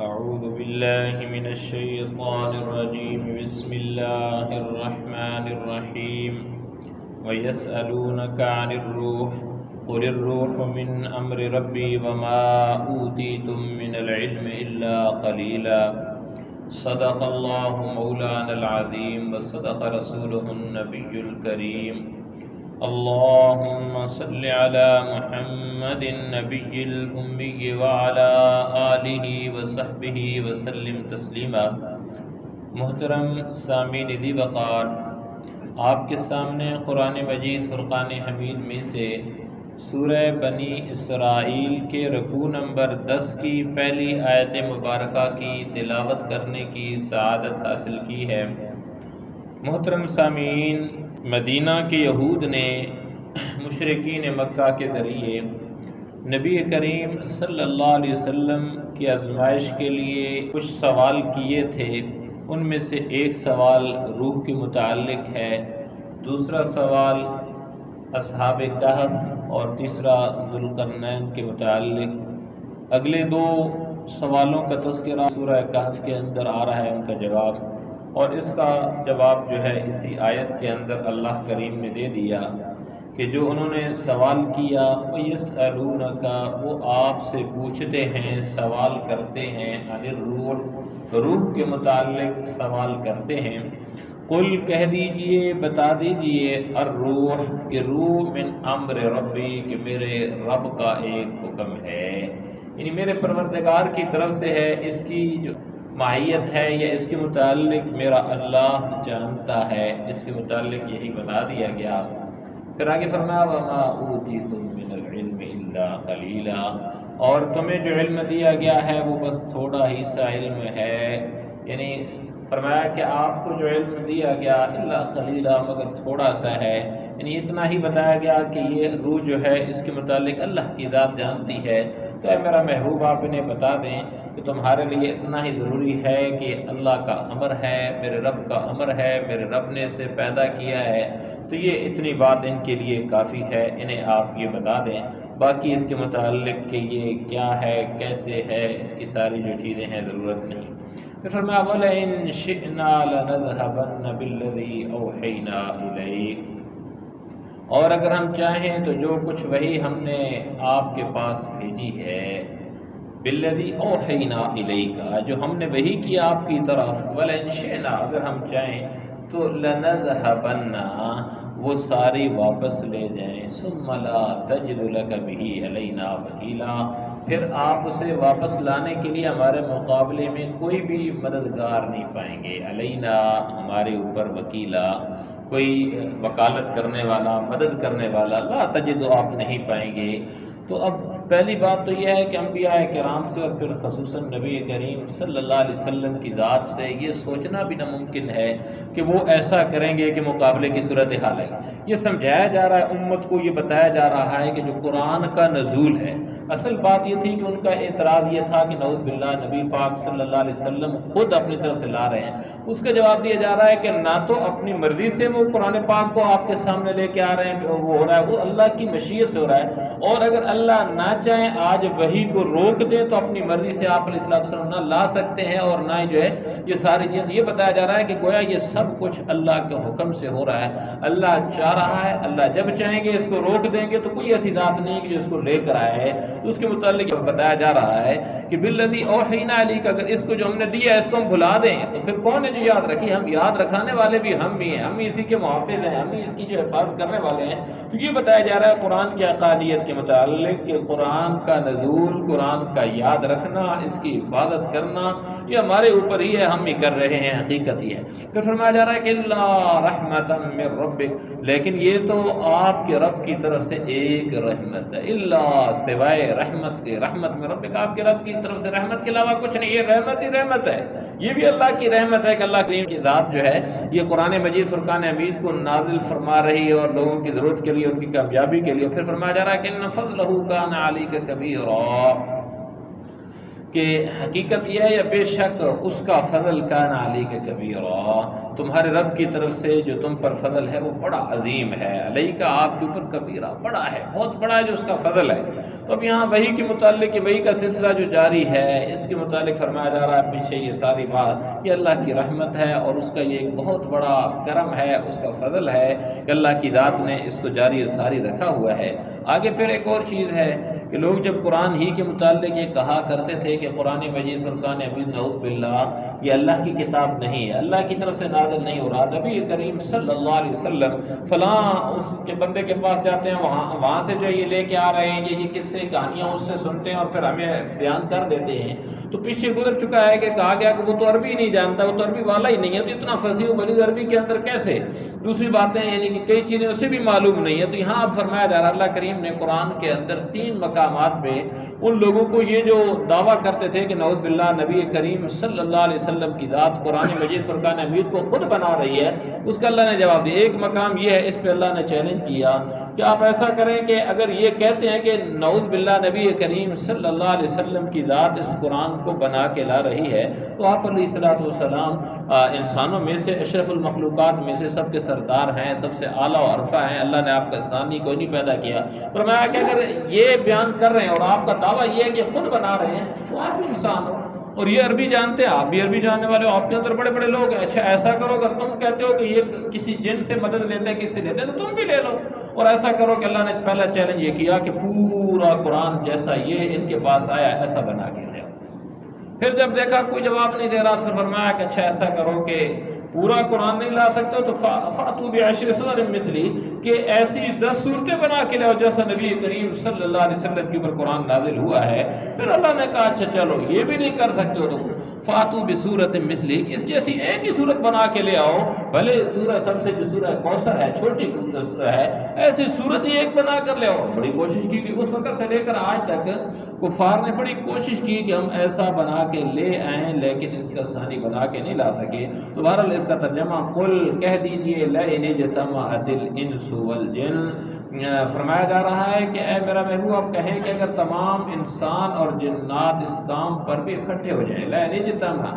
أعوذ بالله من الشيطان الرجيم بسم الله الرحمن الرحيم ويسألونك عن الروح قل الروح من أمر ربي وما أوتيتم من العلم إلا قليلا صدق الله مولانا العظيم وصدق رسوله النبي الكريم اللهم صل على محمد النبي الأمي وعلى آلہ وصحبہ وسلم تسلیما۔ محترم سامعین ذی وقار، آپ کے سامنے قرآن مجید فرقان حمید میں سے سورہ بنی اسرائیل کے رکوع نمبر 10 کی پہلی آیت مبارکہ کی تلاوت کرنے کی سعادت حاصل کی ہے۔ محترم سامعین، مدینہ کے یہود نے مشرکین مکہ کے ذریعے نبی کریم صلی اللہ علیہ وسلم کی آزمائش کے لیے کچھ سوال کیے تھے۔ ان میں سے ایک سوال روح کے متعلق ہے، دوسرا سوال اصحاب کہف اور تیسرا ذوالقرنین کے متعلق۔ اگلے دو سوالوں کا تذکرہ سورہ کہف کے اندر آ رہا ہے، ان کا جواب، اور اس کا جواب جو ہے اسی آیت کے اندر اللہ کریم نے دے دیا کہ جو انہوں نے سوال کیا وَيَسْأَلُونَكَ، وہ آپ سے پوچھتے ہیں، سوال کرتے ہیں، عن الروح، روح کے متعلق سوال کرتے ہیں۔ قل کہہ دیجئے، بتا دیجئے، الروح کہ روح من امر ربی، کہ میرے رب کا ایک حکم ہے، یعنی میرے پروردگار کی طرف سے ہے، اس کی جو ماہیت ہے یا اس کے متعلق میرا اللہ جانتا ہے، اس کے متعلق یہی بتا دیا گیا۔ پھر آگے فرمایا وَمَا أُوتِيتُم مِّنَ الْعِلْمِ إِلَّا قَلِيلًا، اور تمہیں جو علم دیا گیا ہے وہ بس تھوڑا ہی سا علم ہے، یعنی فرمایا کہ آپ کو جو علم دیا گیا الا قلیلا، مگر تھوڑا سا ہے، یعنی اتنا ہی بتایا گیا کہ یہ روح جو ہے اس کے متعلق اللہ کی ذات جانتی ہے۔ تو اے میرا محبوب، آپ انہیں بتا دیں کہ تمہارے لیے اتنا ہی ضروری ہے کہ اللہ کا امر ہے، میرے رب کا امر ہے، میرے رب نے اسے پیدا کیا ہے، تو یہ اتنی بات ان کے لیے کافی ہے، انہیں آپ یہ بتا دیں۔ باقی اس کے متعلق کہ یہ کیا ہے، کیسے ہے، اس کی ساری جو چیزیں ہیں ضرورت نہیں۔ پھر فرمایا وَلَئِن شِئْنَا لَنَذْهَبَنَّ بِالَّذِي أَوْحَيْنَا إِلَيْكَ، اور اگر ہم چاہیں تو جو کچھ وحی ہم نے آپ کے پاس بھیجی ہے، بِالَّذِي أَوْحَيْنَا إِلَيْكَ، جو ہم نے وحی کی آپ کی طرف، وَلَئِن شِئْنَا، اگر ہم چاہیں تو لَنَذْهَبَنَّ، وہ ساری واپس لے جائیں، ثُمَّ لَا تَجِدُ لَكَ بِهِ عَلَيْنَا وَكِيلًا، پھر آپ اسے واپس لانے کے لیے ہمارے مقابلے میں کوئی بھی مددگار نہیں پائیں گے، علینا ہمارے اوپر، وکیلا کوئی وکالت کرنے والا، مدد کرنے والا، لا تجد آپ نہیں پائیں گے۔ تو اب پہلی بات تو یہ ہے کہ انبیاء کرام سے اور پھر خصوصاً نبی کریم صلی اللہ علیہ وسلم کی ذات سے یہ سوچنا بھی ناممکن ہے کہ وہ ایسا کریں گے کہ مقابلے کی صورتحال ہے۔ یہ سمجھایا جا رہا ہے امت کو، یہ بتایا جا رہا ہے کہ جو قرآن کا نزول ہے، اصل بات یہ تھی کہ ان کا اعتراض یہ تھا کہ نعوذ باللہ نبی پاک صلی اللہ علیہ وسلم خود اپنی طرف سے لا رہے ہیں۔ اس کا جواب دیا جا رہا ہے کہ نہ تو اپنی مرضی سے وہ قرآن پاک کو آپ کے سامنے لے کے آ رہے ہیں، وہ ہو رہا ہے وہ اللہ کی مشیت سے ہو رہا ہے، اور اگر اللہ نہ چاہیں آج وحی کو روک دیں تو اپنی مرضی سے آپ علیہ السلام نہ لا سکتے ہیں، اور نہ ہی جو ہے یہ ساری چیز۔ یہ بتایا جا رہا ہے کہ گویا یہ سب کچھ اللہ کے حکم سے ہو رہا ہے، اللہ چاہ رہا ہے، اللہ جب چاہیں گے اس کو روک دیں گے، تو کوئی ایسی ذات نہیں کہ جو اس کو لے کر آئے ہے۔ تو اس کے متعلق بتایا جا رہا ہے کہ بالذی اوحینا الیک، اگر اس کو جو ہم نے دیا ہے اس کو ہم بھلا دیں تو پھر کون ہے جو یاد رکھے؟ ہم یاد رکھانے والے بھی ہم ہی ہیں، ہم ہی اسی کے محافظ ہیں، ہم ہی اس کی جو حفاظت کرنے والے ہیں۔ تو یہ بتایا جا رہا ہے قرآن کی عقائدیت کے متعلق کہ قرآن کا نزول، قرآن کا یاد رکھنا، اس کی حفاظت کرنا، یہ ہمارے اوپر ہی ہے، ہم ہی کر رہے ہیں، حقیقت یہ ہے۔ پھر فرمایا جا رہا ہے کہ اللہ رحمتا من ربک، لیکن یہ تو آپ کے رب کی طرف سے ایک رحمت ہے، اللہ سوائے رحمت کے، رحمت میں ربک، آپ کے رب کی طرف سے رحمت کے علاوہ کچھ نہیں، یہ رحمت ہی رحمت ہے، یہ بھی اللہ کی رحمت ہے کہ اللہ کریم کی ذات جو ہے یہ قرآن مجید فرقان حمید کو نازل فرما رہی ہے، اور لوگوں کی ضرورت کے لیے، ان کی کامیابی کے لیے۔ پھر فرمایا جا رہا ہے کہ ان فضلہ کان علیک کبیرا، کہ حقیقت یہ ہے یا بے شک اس کا فضل کان علیک کبیرا، تمہارے رب کی طرف سے جو تم پر فضل ہے وہ بڑا عظیم ہے، علیک آپ کے اوپر کبیرا بڑا ہے، بہت بڑا ہے جو اس کا فضل ہے۔ تو اب یہاں وحی کے متعلق وحی کا سلسلہ جو جاری ہے اس کے متعلق فرمایا جا رہا ہے پیچھے یہ ساری بات یہ اللہ کی رحمت ہے اور اس کا یہ ایک بہت بڑا کرم ہے، اس کا فضل ہے کہ اللہ کی ذات نے اس کو جاری و ساری رکھا ہوا ہے۔ آگے پھر ایک اور چیز ہے کہ لوگ جب قرآن ہی کے متعلق یہ کہا کرتے تھے کہ قرآن مجید فرقان حمید نعوذ باللہ یہ اللہ کی کتاب نہیں ہے، اللہ کی طرف سے نازل نہیں ہو رہا، نبی کریم صلی اللہ علیہ وسلم فلاں اس کے بندے کے پاس جاتے ہیں، وہاں سے جو یہ لے کے آ رہے ہیں، یہ قصے کہانیاں اس سے سنتے ہیں اور پھر ہمیں بیان کر دیتے ہیں۔ تو پیچھے گزر چکا ہے کہ کہا گیا کہ وہ تو عربی نہیں جانتا، وہ تو عربی والا ہی نہیں ہے، تو اتنا فصیح و بلیغ عربی کے اندر کیسے؟ دوسری باتیں یعنی کہ کئی چیزیں اسے بھی معلوم نہیں ہے۔ تو یہاں اب فرمایا جا رہا ہے اللہ کریم نے قرآن کے اندر 3 مقامات میں ان لوگوں کو یہ جو دعویٰ کرتے تھے کہ نعوذ باللہ نبی کریم صلی اللہ علیہ وسلم کی ذات قرآن مجید فرقان حمید کو خود بنا رہی ہے، اس کا اللہ نے جواب دیا۔ ایک مقام یہ ہے، اس پہ اللہ نے چیلنج کیا کہ آپ ایسا کریں کہ اگر یہ کہتے ہیں کہ نعوذ باللہ نبی کریم صلی اللہ علیہ وسلم کی ذات اس قرآن کو بنا کے لا رہی ہے، تو آپ علیہ الصلوۃ والسلام انسانوں میں سے اشرف المخلوقات میں سے سب کے سردار ہیں، سب سے اعلیٰ و عرفہ ہیں، اللہ نے آپ کا ثانی کوئی نہیں پیدا کیا۔ فرمایا کہ اگر یہ بیان کر رہے ہیں اور آپ کا دعویٰ یہ ہے کہ خود بنا رہے ہیں تو آپ بھی انسان ہو اور یہ عربی جانتے ہیں، آپ بھی عربی جاننے والے ہو، آپ کے اندر بڑے بڑے لوگ ہیں۔ اچھا ایسا کرو، اگر تم کہتے ہو کہ یہ کسی جن سے مدد لیتے ہیں، کسی سے لیتے ہیں، تو تم بھی لے لو۔ اور ایسا کرو کہ اللہ نے پہلا چیلنج یہ کیا کہ پورا قرآن جیسا یہ ان کے پاس آیا ایسا بنا کے لے۔ پھر جب دیکھا کوئی جواب نہیں دے رہا، پھر فرمایا کہ اچھا ایسا کرو کہ پورا قرآن نہیں لا سکتے تو فَأْتُوا بِعَشْرِ سُوَرٍ مِثْلِهِ کہ ایسی 10 صورتیں بنا کے لے جیسا نبی کریم صلی اللہ علیہ وسلم کے اوپر قرآن نازل ہوا ہے۔ پھر اللہ نے کہا اچھا چلو یہ بھی نہیں کر سکتے ہو تو فَأْتُوا بِسُورَةٍ مِثْلِهِ کہ اس جیسی ایک ہی صورت بنا کے لے آؤ، بھلے سورہ سب سے جو سورہ کوثر ہے چھوٹی ہے، ایسی صورت ہی ایک بنا کر لے آؤ۔ بڑی کوشش کی کہ اس وقت سے لے کر آج تک کفار نے بڑی کوشش کی کہ ہم ایسا بنا کے لے آئیں، لیکن اس کا ثانی بنا کے نہیں لا سکے۔ تو بہرحال اس کا ترجمہ قل کہہ دیجئے لئن اجتمعت الانس والجن، فرمایا جا رہا ہے کہ اے میرا محبوب آپ کہیں کہ اگر تمام انسان اور جنات اس کام پر بھی اکٹھے ہو جائیں، لئن اجتمع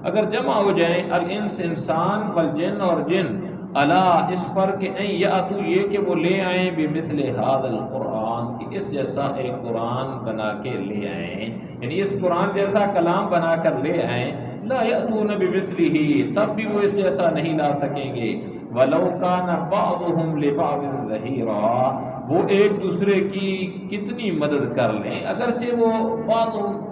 اگر جمع ہو جائیں، الانس انسان والجن اور جن، الا اس پر کہ ان یاتوا یہ کہ وہ لے آئیں بمثل هذا القرآن کہ اس جیسا ایک قرآن بنا کے لے آئیں، یعنی اس قرآن جیسا کلام بنا کر لے آئیں، لا یاتون بمثلہ تب بھی وہ اس جیسا نہیں لا سکیں گے، ولو کان بعضهم لبعض ظہیرا وہ ایک دوسرے کی کتنی مدد کر لیں، اگرچہ وہ بعضهم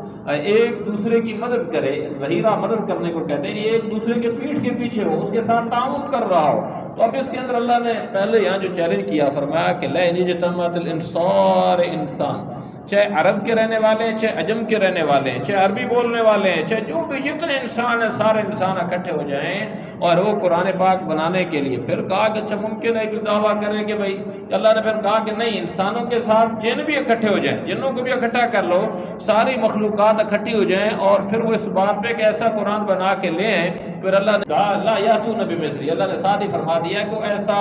ایک دوسرے کی مدد کرے، ظہیرہ مدد کرنے کو کہتے ہیں، ایک دوسرے کے پیٹھ کے پیچھے ہو، اس کے ساتھ تعاون کر رہا ہو۔ تو اب اس کے اندر اللہ نے پہلے یہاں جو چیلنج کیا فرمایا کہ لئن اجتمعت الانصار انسان، چاہے عرب کے رہنے والے ہیں، چاہے عجم کے رہنے والے ہیں، چاہے عربی بولنے والے ہیں، چاہے جو بھی جتنے انسان ہیں، سارے انسان اکٹھے ہو جائیں اور وہ قرآن پاک بنانے کے لیے۔ پھر کہا کہ اچھا ممکن ہے کہ دعویٰ کرے کہ بھائی، اللہ نے پھر کہا کہ نہیں، انسانوں کے ساتھ جن بھی اکٹھے ہو جائیں، جنوں کو بھی اکٹھا کر لو، ساری مخلوقات اکٹھی ہو جائیں اور پھر وہ اس بات پہ کہ ایسا قرآن بنا کے لیں۔ پھر اللہ نے کہا لا یاتون بمثلہ، اللہ نے ساتھ ہی فرما دیا کہ وہ ایسا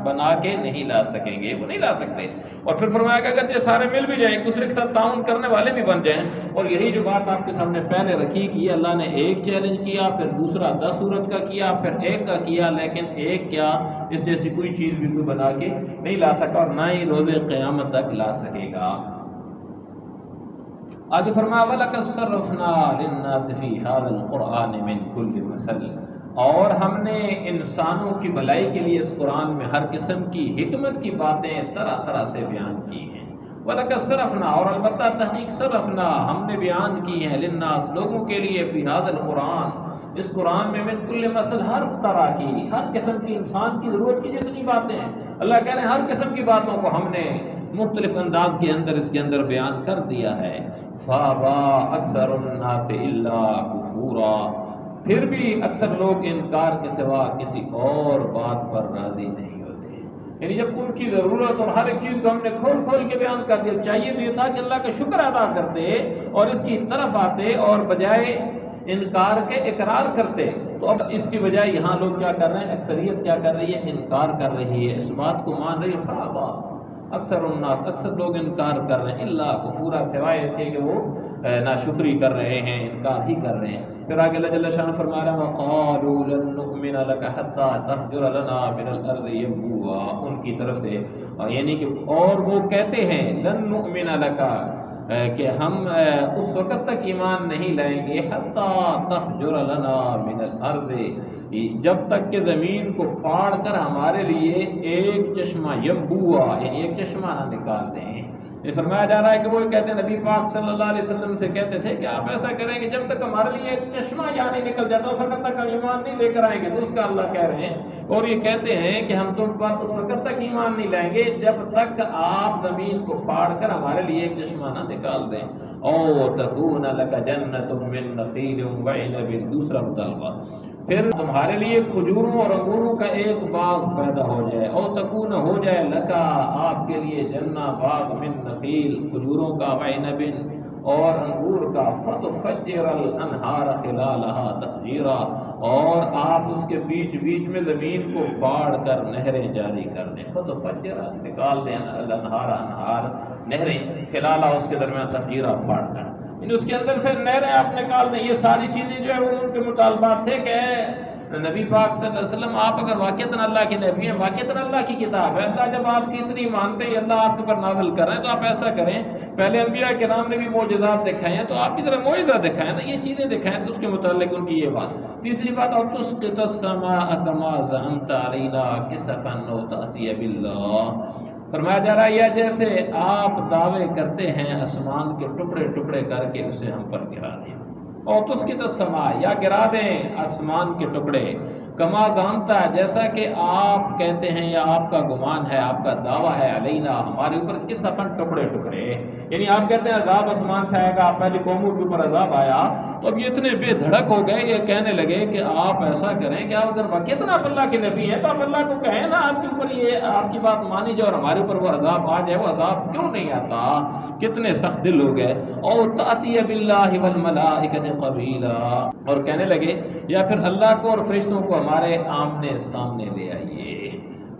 بنا کے نہیں لا سکیں گے، وہ نہیں لا سکتے۔ اور پھر فرمایا کہ اگر یہ سارے مل بھی جائیں، ایک دوسرے کے ساتھ تعاون کرنے والے بھی بن جائیں، اور یہی جو بات آپ کے سامنے پہلے رکھی کہ یہ اللہ نے ایک چیلنج کیا، پھر دوسرا 10 صورت کا کیا، پھر ایک کا کیا، لیکن ایک کیا اس جیسی کوئی چیز بھی کوئی بنا کے نہیں لا سکا اور نہ ہی روز قیامت تک لا سکے گا۔ آگے فرمایا وَلَقَدْ صَرَّفْنَا لِلنَّاسِ فِي هَذَا الْقُرْآنِ مِنْ كُلِّ مَثَلٍ اور ہم نے انسانوں کی بھلائی کے لیے اس قرآن میں ہر قسم کی حکمت کی باتیں طرح طرح سے بیان کی ہیں۔ وَلَقَدْ صَرَّفْنَا اور البتہ تحقیق صرفنا ہم نے بیان کی ہیں للناس لوگوں کے لیے فی هذا القرآن اس قرآن میں من کل مثل ہر طرح کی ہر قسم کی انسان کی ضرورت کی جتنی باتیں ہیں، اللہ کہہ رہے ہیں ہر قسم کی باتوں کو ہم نے مختلف انداز کے اندر اس کے اندر بیان کر دیا ہے۔ فَأَبَىٰ أَكْثَرُ النَّاسِ إِلَّا كُفُورًا پھر بھی اکثر لوگ انکار کے سوا کسی اور بات پر راضی نہیں ہوتے، یعنی جب ان کی ضرورت اور ہر ایک چیز کو ہم نے کھول کھول کے بیان کر دیا، چاہیے تو یہ تھا کہ اللہ کا شکر ادا کرتے اور اس کی طرف آتے اور بجائے انکار کے اقرار کرتے۔ تو اب اس کی بجائے یہاں لوگ کیا کر رہے ہیں، اکثریت کیا کر رہی ہے، انکار کر رہی ہے، اس بات کو مان رہی ہے۔ فَأَبَىٰ اکثر الناس اکثر لوگ انکار کر رہے ہیں، اللہ کفورا سوائے اس کے کہ وہ ناشکری کر رہے ہیں، انکار ہی کر رہے ہیں۔ پھر آگے اللہ جل شانہ فرما رہا ہے وَقَالُوا لَن نُؤْمِنَ لَكَ حَتَّى تَفْجُرَ لَنَا مِنَ الْأَرْضِ يَنبُوعًا، ان کی طرف سے یعنی کہ اور وہ کہتے ہیں لن نؤمن لَكَ کہ ہم اس وقت تک ایمان نہیں لائیں گے حَتَّى تَفْجُرَ لَنَا مِنَ الْأَرْضِ، جب تک کہ زمین کو پھاڑ کر ہمارے لیے ایک چشمہ ينبوعا یعنی ایک چشمہ نہ نکال دیں۔ یہ فرمایا جا رہا ہے کہ وہ کہتے ہیں نبی پاک صلی اللہ علیہ وسلم سے کہتے تھے کہ آپ ایسا کریں کہ جب تک ہمارے لیے ایک چشمہ یعنی نکل جاتا اس وقت تک ہم ایمان نہیں لے کر آئیں گے۔ تو اس کا اللہ کہہ رہے ہیں اور یہ کہتے ہیں کہ ہم تم پر اس وقت تک ایمان نہیں لائیں گے جب تک آپ زمین کو پھاڑ کر ہمارے لیے ایک چشمہ نہ نکال دیں۔ او تکون لک جنت من نخیل وعنب، دوسرا مطالبہ پھر تمہارے لیے کھجوروں اور انگوروں کا ایک باغ پیدا ہو جائے، او تکون ہو جائے لکا آپ کے لیے جنہ باغ من نخیل کھجوروں کا وعنب اور انگور کا، فتفجر الانہار خلالہا تفجیرا اور آپ اس کے بیچ بیچ میں زمین کو پھاڑ کر نہریں جاری کر دیں، فتفجر نکال دیں الانہار انہار نہریں خلالہ اس کے درمیان تفجیرا پھاڑ کر اس کے اندر سے نہریں آپ نکال دیں۔ یہ ساری چیزیں جو ہے وہ ان کے مطالبات تھے کہ نبی پاک صلی اللہ علیہ وسلم آپ اگر واقعتاً اللہ کے نبی ہیں، واقعتاً اللہ کی کتاب ہے، اللہ جب آپ کی اتنی مانتے ہیں اللہ آپ کے پر نازل کر رہے ہیں تو آپ ایسا کریں، پہلے انبیاء کرام نے بھی معجزات دکھائے ہیں تو آپ کی طرح معجزہ دکھائیں نا، یہ چیزیں دکھائیں تو اس کے متعلق ان کی یہ بات۔ تیسری بات اور تسقط السماء كما زعمت علينا كسفا او تأتي بالله، فرمایا جا رہا ہے یہ جیسے آپ دعوے کرتے ہیں آسمان کے ٹکڑے ٹکڑے کر کے اسے ہم پر گرا دیں، اور تسقط السماء یا گرا دیں آسمان کے ٹکڑے، کما زعمت جیسا کہ آپ کہتے ہیں یا آپ کا گمان ہے، آپ کا دعویٰ ہے علینا ہمارے اوپر کسفن ٹکڑے ٹکڑے، یعنی آپ کہتے ہیں عذاب آسمان سے آئے گا، پہلی قوموں کے اوپر عذاب آیا تو اب یہ اتنے بے دھڑک ہو گئے، یہ کہنے لگے کہ آپ ایسا کریں کہ آپ اگر واقعتاً آپ اللہ کے نبی ہیں تو آپ اللہ کو کہیں نا آپ کے اوپر یہ آپ کی بات مانی جائے اور ہمارے اوپر وہ عذاب آ جائے، وہ عذاب کیوں نہیں آتا، کتنے سخت دل ہو گئے۔ اور تأتی باللہ والملائکۃ قبیلا، اور کہنے لگے یا پھر اللہ کو اور فرشتوں کو ہمارے آمنے سامنے لے آئیے،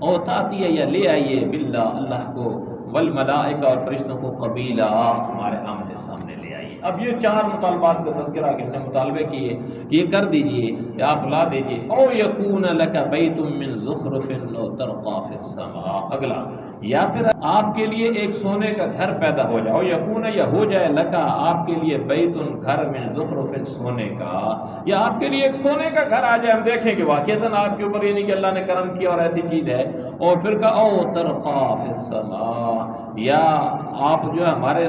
اور تأتی یا لے آئیے باللہ اللہ کو، والملائکہ اور فرشتوں کو قبیلا ہمارے آمنے سامنے لے آئیے۔ اب یہ چار مطالبات کا تذکرہ کہ نے مطالبے کیے کہ یہ کر دیجئے کہ آپ لا دیجئے، او یکون لک بیت من زخرف او ترقی فی السماء، اگلا یا پھر آپ کے لیے ایک سونے کا گھر پیدا ہو جائے، او یکون یا ہو جائے لکا آپ کے لیے بیتن گھر من زخرف سونے کا، یا آپ کے لیے ایک سونے کا گھر آ جائے، ہم دیکھیں کہ واقعتاً آپ کے اوپر یہ نہیں کہ اللہ نے کرم کیا اور ایسی چیز ہے، اور پھر کہا او ترقی فی السماء، یا آپ جو ہے ہمارے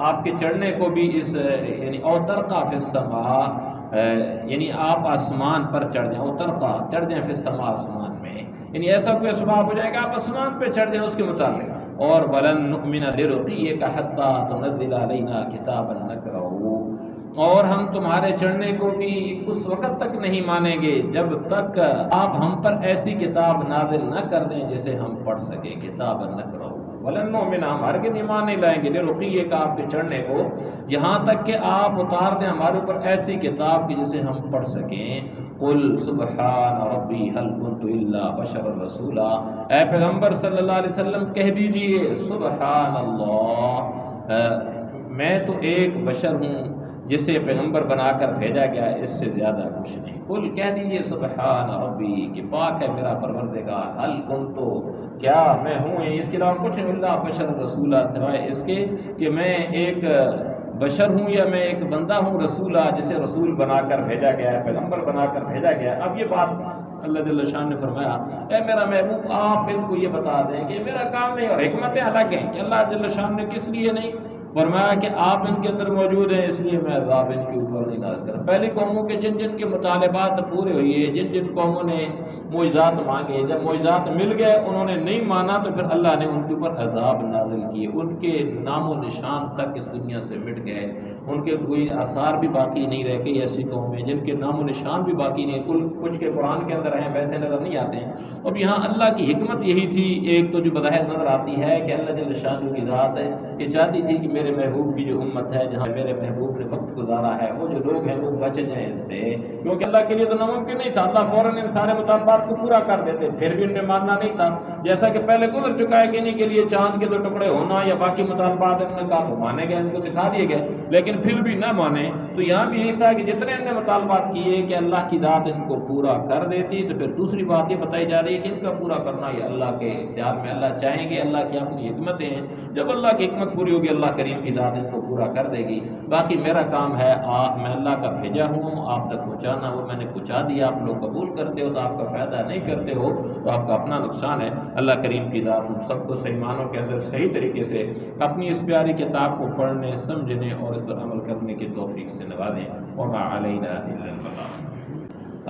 آپ کے چڑھنے کو بھی اس یعنی او ترقی فی السماء یعنی آپ آسمان پر چڑھ جائیں، او ترقی چڑھ جائیں فی السماء آسمان میں، یعنی ایسا کوئی اسباب ہو جائے گا آپ آسمان پہ چڑھ جائیں اس کے متعلق۔ اور وَلَن نُؤْمِنَ لِرُقِيِّكَ حَتَّى تُنَزِّلَ عَلَيْنَا كِتَابًا نَقْرَؤُهُ، اور ہم تمہارے چڑھنے کو بھی اس وقت تک نہیں مانیں گے جب تک آپ ہم پر ایسی کتاب نازل نہ کر دیں جسے ہم پڑھ سکیں، کتابًا نَقْرَؤُهُ وَلَن نُؤْمِنَ ہم ہرگز ایمان نہیں لائیں گے لِرُقِيِّكَ آپ کے چڑھنے کو، یہاں تک کہ آپ اتار دیں ہمارے اوپر ایسی کتاب کی جسے ہم پڑھ سکیں۔ قل سبحان ربی هل كنت الا بشرا رسولا، اے پیغمبر صلی اللہ علیہ وسلم کہہ دیجئے سبحان اللہ، میں تو ایک بشر ہوں جسے پیغمبر بنا کر بھیجا گیا، اس سے زیادہ کچھ نہیں۔ قل کہہ دیجئے سبحان ربی کہ پاک ہے میرا پروردگار، هل كنت کیا میں ہوں، اس کے علاوہ کچھ نہیں، اللہ بشر رسولہ سوائے اس کے کہ میں ایک بشر ہوں یا میں ایک بندہ ہوں رسولہ جسے رسول بنا کر بھیجا گیا ہے، پیغمبر بنا کر بھیجا گیا ہے۔ اب یہ بات اللہ جل شان نے فرمایا اے میرا محبوب آپ ان کو یہ بتا دیں کہ میرا کام نہیں، اور حکمتیں الگ ہیں کہ اللہ جل شان نے کس لیے نہیں فرمایا کہ آپ ان کے اندر موجود ہیں اس لیے میں عذاب ان کے اوپر نہیں نازل کرا۔ پہلی قوموں کے جن جن کے مطالبات پورے ہوئے، جن جن قوموں نے معجزات مانگے، جب معجزات مل گئے انہوں نے نہیں مانا تو پھر اللہ نے ان کے اوپر عذاب نازل کیے، ان کے نام و نشان تک اس دنیا سے مٹ گئے، ان کے کوئی آثار بھی باقی نہیں رہ گئے، ایسی قوم ہیں جن کے نام و نشان بھی باقی نہیں، کچھ کے قرآن کے اندر ہیں ویسے نظر نہیں آتے ہیں۔ اب یہاں اللہ کی حکمت یہی تھی، ایک تو جو بظاہر نظر آتی ہے کہ اللہ جل شانہ کی ذات ہے یہ چاہتی تھی کہ میرے محبوب کی جو امت ہے، جہاں میرے محبوب نے وقت گزارا ہے، وہ جو لوگ ہیں وہ بچ جائیں اس سے، کیونکہ اللہ کے لیے تو ناممکن نہیں تھا، اللہ فوراً ان سارے مطالبات کو پورا کر دیتے، پھر بھی انہیں ماننا نہیں تھا، جیسا کہ پہلے گزر چکا ہے کہ انہیں کے لیے چاند کے 2 ٹکڑے ہونا یا باقی مطالبات انہوں نے کہا تو مانے گئے، ان کو دکھا دیے گئے، لیکن پھر بھی نہ مانے۔ تو یہاں بھی یہی تھا کہ جتنے انہوں نے مطالبات کیے کہ اللہ کی ذات ان کو پورا کر دیتی، تو پھر دوسری بات یہ بتائی جا رہی ہے کہ ان کا پورا کرنا یہ اللہ کے اختیار میں، اللہ چاہیں گے، اللہ کی اپنی حکمتیں ہیں، جب اللہ کی حکمت پوری ہوگی اللہ کریم کی ذات ان کو پورا کر دے گی۔ باقی میرا کام ہے، میں اللہ کا بھیجا ہوں آپ تک پہنچانا، وہ میں نے پہنچا دیا، آپ لوگ قبول کرتے ہو تو آپ کا فائدہ، نہیں کرتے ہو تو آپ کا اپنا نقصان ہے۔ اللہ کریم کی ذات ہم سب کو صحیح معنوں کے اندر صحیح طریقے سے اپنی اس پیاری کتاب کو پڑھنے، سمجھنے اور اس پر عمل کرنے کی توفیق سے نوازیں۔ وما علینا الا البلاغ۔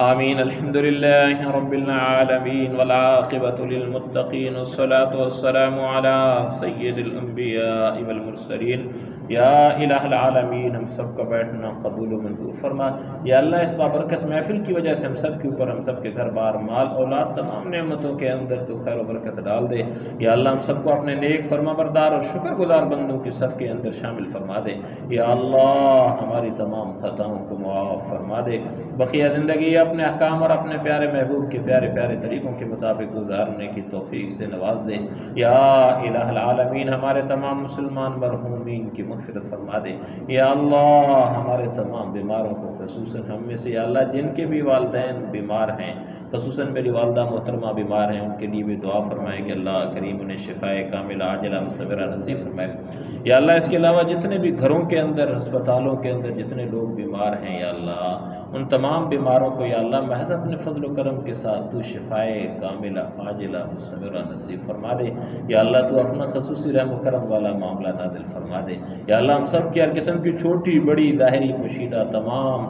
آمین۔ الحمدللہ رب العالمین والعاقبۃ للمتقین والصلاة والسلام علی سید الانبیاء والمرسلین۔ یا الہ العالمین، ہم سب کا بیٹھنا قبول و منظور فرما۔ یا اللہ اس بابرکت محفل کی وجہ سے ہم سب کے اوپر، ہم سب کے گھر بار، مال، اولاد، تمام نعمتوں کے اندر تو خیر و برکت ڈال دے۔ یا اللہ ہم سب کو اپنے نیک فرما بردار اور شکر گزار بندوں کی صف کے اندر شامل فرما دے۔ یا اللہ ہماری تمام خطاؤں کو معاف فرما دے، بقیہ زندگی اپنے احکام اور اپنے پیارے محبوب کے پیارے پیارے طریقوں کے مطابق گزارنے کی توفیق سے نواز دے۔ یا الہ العالمین ہمارے تمام مسلمان مرحومین کی مغفرت فرما دے۔ یا اللہ ہمارے تمام بیماروں کو، خصوصاً ہم میں سے یا اللہ جن کے بھی والدین بیمار ہیں، خصوصاً میری والدہ محترمہ بیمار ہیں، ان کے لیے بھی دعا فرمائے کہ اللہ کریم انہیں شفائے کاملہ عاجلہ مستمرہ نصیب فرمائے۔ یا اللہ اس کے علاوہ جتنے بھی گھروں کے اندر، ہسپتالوں کے اندر جتنے لوگ بیمار ہیں، یا اللہ ان تمام بیماروں کو یا اللہ محض اپنے فضل و کرم کے ساتھ تو شفائے کاملہ عاجلہ مستمرہ نصیب فرما دے۔ یا اللہ تو اپنا خصوصی رحم و کرم والا معاملہ نازل فرما دے۔ یا اللہ ہم سب کی ہر قسم کی چھوٹی بڑی ظاہری پوشیدہ تمام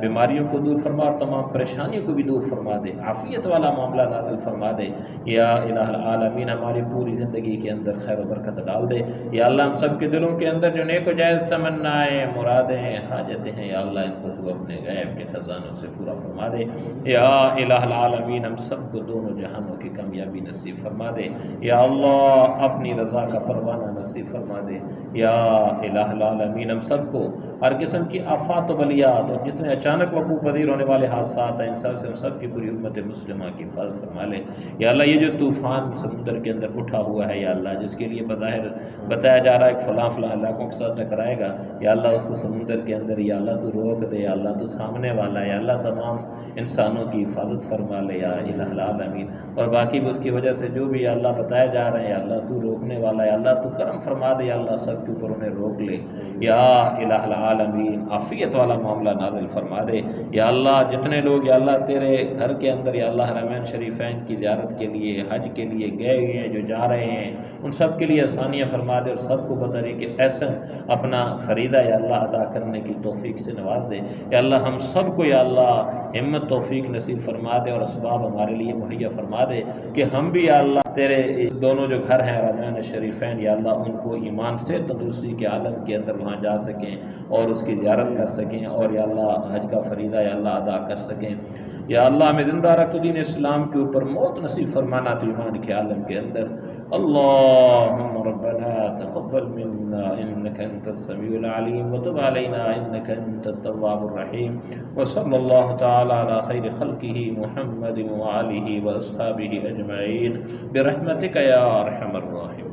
بیماریوں کو دور فرما اور تمام پریشانیوں کو بھی دور فرما دے، عافیت والا معاملہ نازل فرما دے۔ یا الہ العالمین ہماری پوری زندگی کے اندر خیر و برکت ڈال دے۔ یا اللہ ہم سب کے دلوں کے اندر جو نیک و جائز تمنائیں، مرادیں، حاجتیں ہیں، یا اللہ ان کو تو اپنے غیب کے خزانوں سے پورا فرما دے۔ یا الہ العالمین ہم سب کو دونوں جہانوں کی کامیابی نصیب فرما دے۔ یا اللہ اپنی رضا کا پروانہ نصیب فرما دے۔ یا الہ العالمین ہم سب کو ہر قسم کی آفات و بلیات اور جتنے اچانک وقوع پذیر ہونے والے حادثات ہیں ان سب سے ہم سب کی پوری امت مسلمہ کی حفاظت فرما لے۔ یا اللہ یہ جو طوفان سمندر کے اندر اٹھا ہوا ہے، یا اللہ جس کے لیے بظاہر بتایا جا رہا ہے کہ فلاں فلاں علاقوں کے ساتھ ٹکرائے گا، یا اللہ اس کو سمندر کے اندر یا اللہ تو روک دے، یا اللہ تو تھامنے والا ہے، یا اللہ تمام انسانوں کی حفاظت فرما لے یا الہ العالمین۔ اور باقی بھی اس کی وجہ سے جو بھی یا اللہ بتائے جا رہے ہیں، یا اللہ تو روکنے والا ہے، یا اللہ تو کرم فرما دے، یا اللہ سب کے اوپر انہیں روک لے یا الہ العالمین۔ عافیت والا معاملہ نازل فرما دے۔ یا اللہ جتنے لوگ یا اللہ تیرے گھر کے اندر یا اللہ حرمین شریفین کی زیارت کے لیے، حج کے لیے گئے ہوئے ہیں، جو جا رہے ہیں، ان سب کے لیے آسانیاں فرما دے اور سب کو بطریق احسن اپنا فریضہ یا اللہ ادا کرنے کی توفیق سے نواز دے۔ یا اللہ ہم سب کو یا اللہ ہمت توفیق نصیب فرما دے اور اسباب ہمارے لیے مہیا فرما دے کہ ہم بھی یا اللہ تیرے دونوں جو گھر ہیں حرمین شریفین، یا اللہ ان کو ایمان سے تندرستی کے عالم کے اندر وہاں جا سکیں اور اس کی زیارت کر سکیں، اور یا اللہ حج کا فریضہ یا اللہ ادا کر سکیں۔ یا اللہ ہمیں زندہ رکھ تو دین اسلام کے اوپر موت نصیب فرمانا تو ایمان کے عالم کے اندر۔ اللهم ربنا تقبل منا إنك أنت السميع العليم وتب علينا إنك أنت التواب الرحيم، وصلى الله تعالى على خير خلقه محمد وآله وأصحابه أجمعين برحمتك يا أرحم الراحمين۔